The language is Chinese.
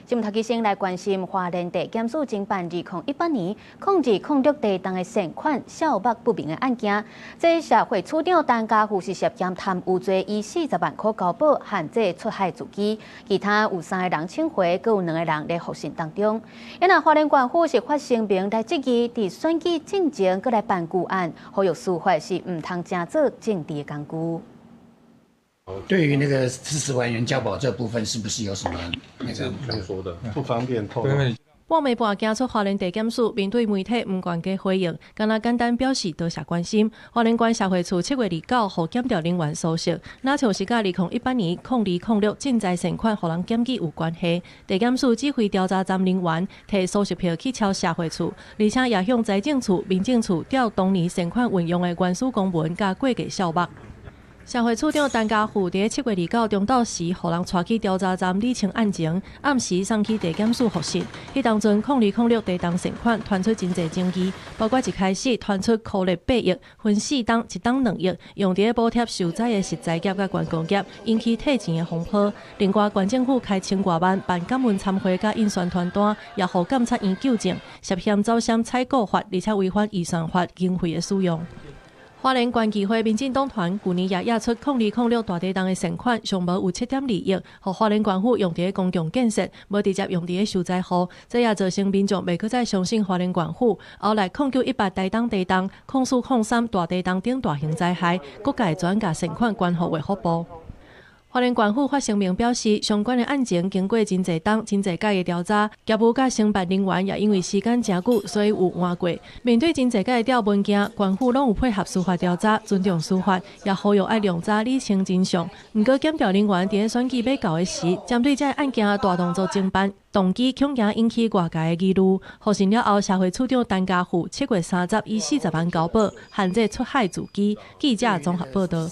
今日头家先来关心花莲地检署侦办2018年控制控制地当的善款小目不明的案件，这社会处长陈家富是涉嫌贪污罪，以40万块交保，限制出海自机。其他有3个人请回，各有2个人在服刑当中。因那花莲县府是发声明来质疑，伫选举进前搁来办旧案，呼吁司法是唔通正做政治的工具。 对于那个40万元交保这部分，是不是有什么那个想说的不方便透露？半暝半惊出花莲地检署，面对媒体唔愿加回应，敢若简单表示多谢关心。花莲县社会处7月29号检调人员所述，那像是甲2018年0206进财善款互人检举有关系。地检署指挥调查站人员摕数十票去敲社会处，而且也向财政处、民政处调当年善款运用的原始公文甲过价小目。 社会处长陈家富伫7月29中昼时，互人带去调查站理清案情，暗时送去地检署复审。迄当阵0206地当善款传出真侪争议，包括一开始传出扣列8亿，分4档，1档2亿，用伫补贴受灾的实在业甲观光业，引起退钱的风波。另外，县政府开10多万办感恩参会甲印宣传单，也互检察院纠正涉嫌走闪采购法，而且违反预算法经费的使用。 花莲县议会民进党团去年也押出0206大地当的善款，上无有7.2亿，互花莲县府用伫公共建设，无直接用伫受灾户，这也造成民众袂搁再相信花莲县府。后来0918大当地当、04、03大地当等大型灾害，各界转甲善款捐予卫福部。 花莲县府发声明表示，相关的案情经过真侪档、真侪届的调查，业务甲承办人员也因为时间真久，所以有换过。面对真侪届的调文件，县府拢有配合司法调查，尊重司法，也呼吁爱量查理清真相。不过，检调人员伫选举要到的时，针对这案件大动作侦办，动机恐惊引起外界的议论。复审了后，社会处长陈家富7月30以40万交保，限制出海自机。记者综合报道。